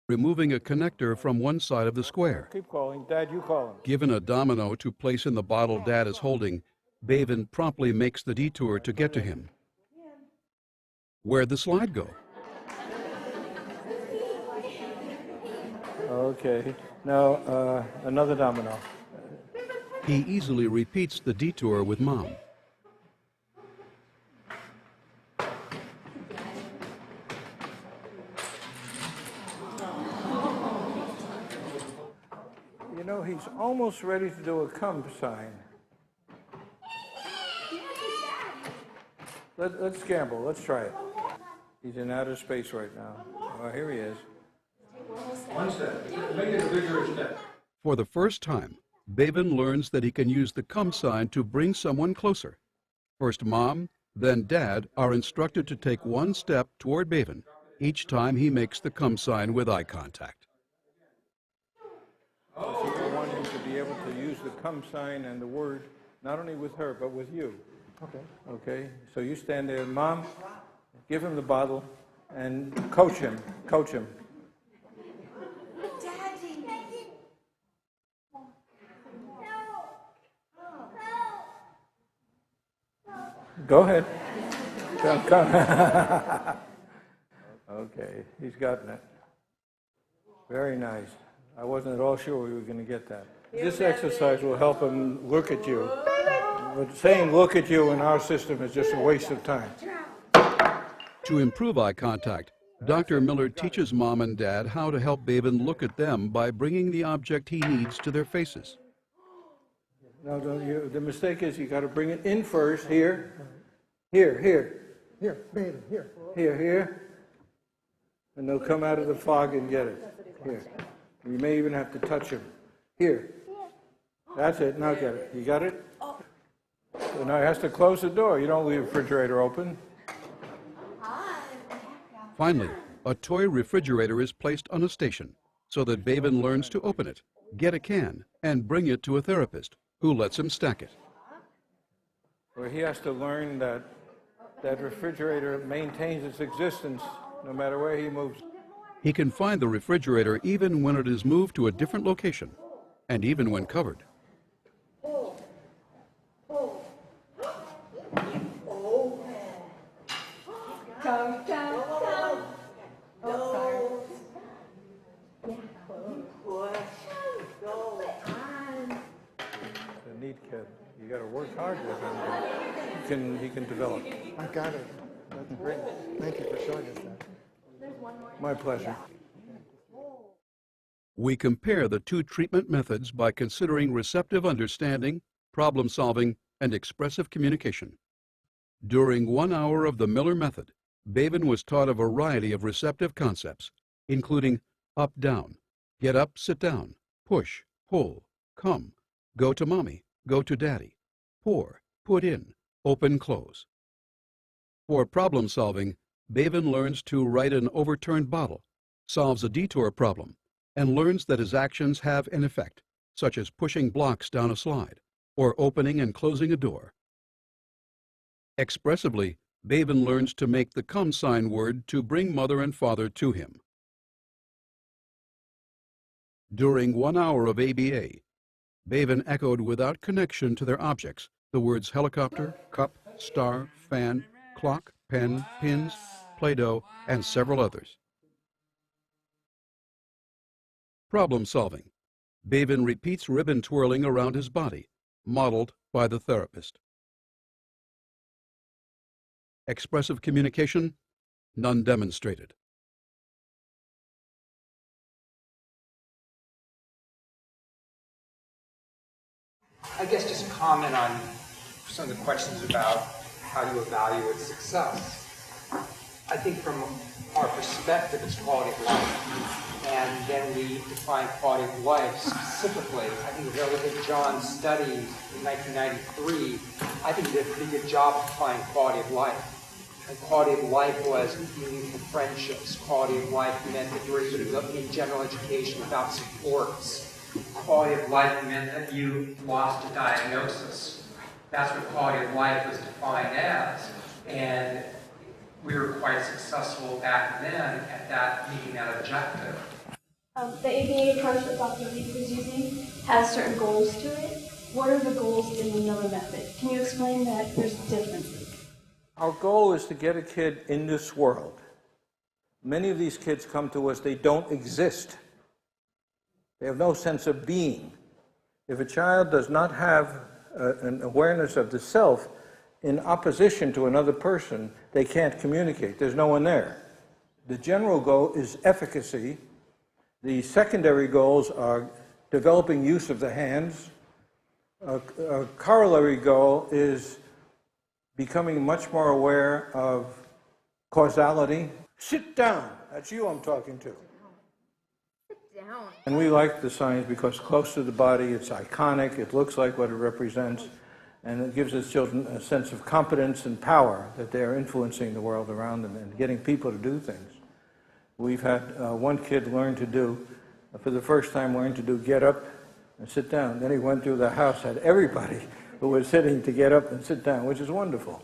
removing a connector from one side of the square. Keep calling. Dad, you call him. Given a domino to place in the bottle Dad is holding, Bavin promptly makes the detour to get to him. Where'd the slide go? Okay. Now, another domino. He easily repeats the detour with Mom. You know, he's almost ready to do a come sign. Let's gamble. Let's try it. He's in outer space right now. Oh, here he is. One step. Make it a vigorous step. For the first time, Bavin learns that he can use the come sign to bring someone closer. First Mom, then Dad are instructed to take one step toward Bavin each time he makes the come sign with eye contact. So I want him to be able to use the come sign and the word not only with her, but with you. Okay. Okay? So you stand there, Mom, give him the bottle, and coach him. Coach him. Go ahead. Come. Okay, he's gotten it. Very nice. I wasn't at all sure we were going to get that. This exercise will help him look at you. But saying look at you in our system is just a waste of time. To improve eye contact, Dr. Miller teaches Mom and Dad how to help Bavin look at them by bringing the object he needs to their faces. No, the mistake is you got to bring it in first. Here. Here, Bavin, here. here. And they'll come out of the fog and get it. Here. You may even have to touch him. Here. That's it. Now get it. You got it? So now he has to close the door. You don't leave the refrigerator open. Finally, a toy refrigerator is placed on a station so that Bavin learns to open it, get a can, and bring it to a therapist who lets him stack it. Where he has to learn that that refrigerator maintains its existence no matter where he moves. He can find the refrigerator even when it is moved to a different location, and even when covered. A neat kid. You got to work hard with him. He can develop. I got it. That's great. Thank you for showing us that. My pleasure. We compare the two treatment methods by considering receptive understanding, problem solving, and expressive communication. During 1 hour of the Miller method, Bavin was taught a variety of receptive concepts, including up, down, get up, sit down, push, pull, come, go to mommy, go to daddy, pour, put in, open, close. For problem solving, Bavin learns to write an overturned bottle, solves a detour problem, and learns that his actions have an effect, such as pushing blocks down a slide or opening and closing a door. Expressively, Bavin learns to make the come sign word to bring mother and father to him. During 1 hour of ABA, Bavin echoed without connection to their objects the words helicopter, cup, star, fan, clock, pen, pins, Play-Doh, and several others. Problem solving. Bavin repeats ribbon twirling around his body, modeled by the therapist. Expressive communication, none demonstrated. I guess just a comment on some of the questions about how you evaluate success. I think from our perspective, it's quality of life. And then we define quality of life specifically. I think if you look at John's study in 1993, I think he did a pretty good job of defining quality of life. And quality of life was meaningful friendships. Quality of life meant that you were sort of in general education without supports. Quality of life meant that you lost a diagnosis. That's what quality of life was defined as. And we were quite successful back then at that meeting that objective. The ABA approach that Dr. Leaf was using has certain goals to it. What are the goals in the Miller method? Can you explain that there's differences? Our goal is to get a kid in this world. Many of these kids come to us, they don't exist. They have no sense of being. If a child does not have an awareness of the self in opposition to another person, they can't communicate. There's no one there. The general goal is efficacy. The secondary goals are developing use of the hands. A corollary goal is becoming much more aware of causality. Sit down. That's you I'm talking to. Down. And we like the signs because close to the body, it's iconic, it looks like what it represents, and it gives its children a sense of competence and power that they're influencing the world around them and getting people to do things. We've had one kid learn to do, for the first time, learn to do get up and sit down. Then he went through the house, had everybody who was sitting to get up and sit down, which is wonderful.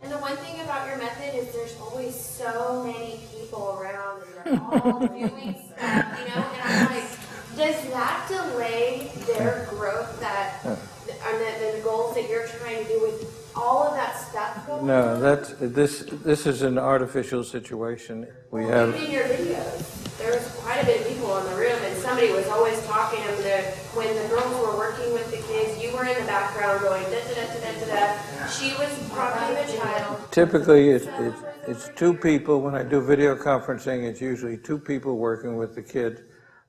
And the one thing about your method is there's always so many people around and they're all doing stuff, you know? And I'm like, does that delay their growth that, and the goals that you're trying to do with all of that stuff going on? No, this is an artificial situation. We have. Even in your videos, there was quite a bit of people in the room, and somebody was always talking. And when the girls were working with the kids, you were in the background going da da da da da da. She was probably the child. Typically, it's two people. When I do video conferencing, it's usually two people working with the kid,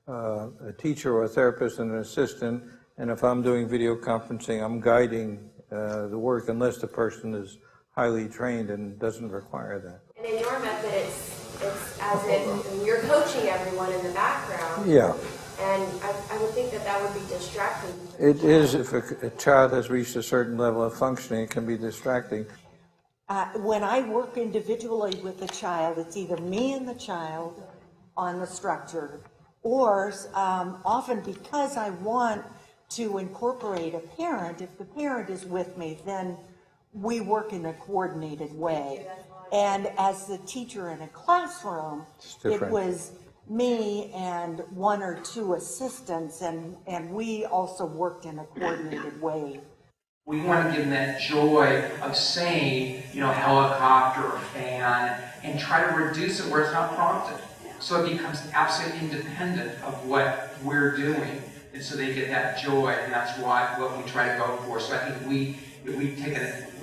a teacher or a therapist and an assistant. And if I'm doing video conferencing, I'm guiding the work unless the person is highly trained and doesn't require that. And in your method, it's as if you're coaching everyone in the background. Yeah. And I would think that would be distracting. It is, if a child has reached a certain level of functioning, it can be distracting. When I work individually with a child, it's either me and the child on the structure, or often because I want to incorporate a parent, if the parent is with me, then we work in a coordinated way. And as the teacher in a classroom, it was me and one or two assistants, and we also worked in a coordinated way. We want to give them that joy of saying, you know, helicopter or fan, and try to reduce it where it's not prompted. So it becomes absolutely independent of what we're doing. And so they get that joy, and that's what we try to go for. So I think we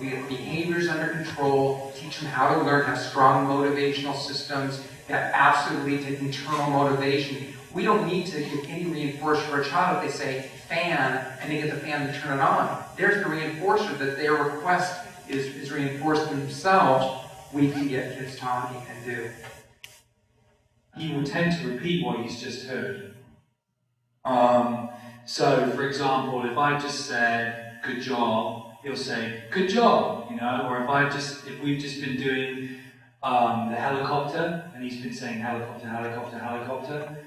have behaviors under control, teach them how to learn, have strong motivational systems, that absolutely take internal motivation. We don't need to give any reinforcement for a child if they say fan, and they get the fan to turn it on. There's the reinforcer that their request is reinforced themselves. We can get kids talking and do. He will tend to repeat what he's just heard. So, for example, if I just said, good job, he'll say, good job, you know, or if we've just been doing the helicopter, and he's been saying helicopter, helicopter, helicopter,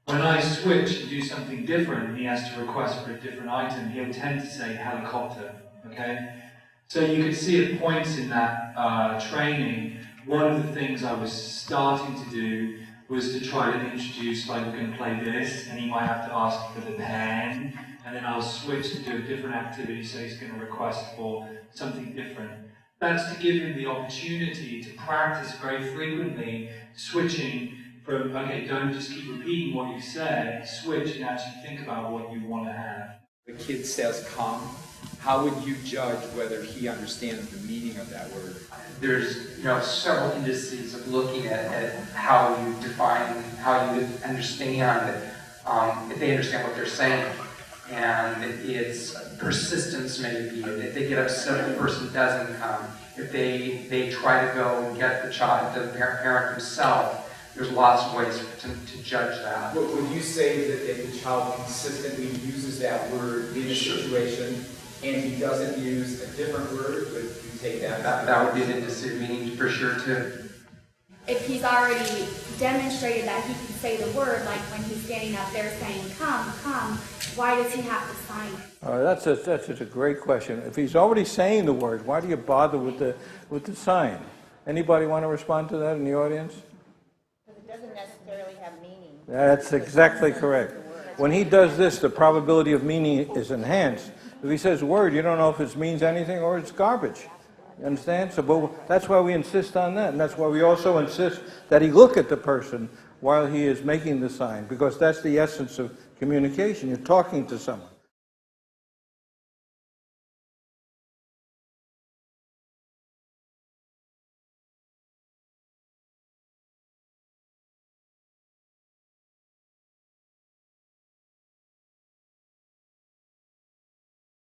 when I switch and do something different, and he has to request for a different item, he'll tend to say helicopter, okay? So you can see at points in that training, one of the things I was starting to do was to try to introduce, like, we're going to play this, and he might have to ask for the pen, and then I'll switch to do a different activity, so he's going to request for something different. That's to give him the opportunity to practice very frequently, switching from, okay, don't just keep repeating what you say, switch and actually think about what you want to have. The kid says come, how would you judge whether he understands the meaning of that word? There's several indices of looking at how you define, how you understand if they understand what they're saying. And it's persistence maybe. If they get upset if the person doesn't come, if they try to go and get the child, the parent himself, there's lots of ways to judge that. Would you say that if the child consistently uses that word in a situation and he doesn't use a different word, would you take that? That would be an indicative meaning for sure too. If he's already demonstrated that he can say the word, like when he's standing up there saying come, come, why does he have to sign it? That's a great question. If he's already saying the word, why do you bother with the sign? Anybody want to respond to that in the audience? Because it doesn't necessarily have meaning. That's exactly correct. When he does this, the probability of meaning is enhanced. If he says word, you don't know if it means anything or it's garbage. You understand? So, but that's why we insist on that, and that's why we also insist that he look at the person while he is making the sign, because that's the essence of communication. You're talking to someone.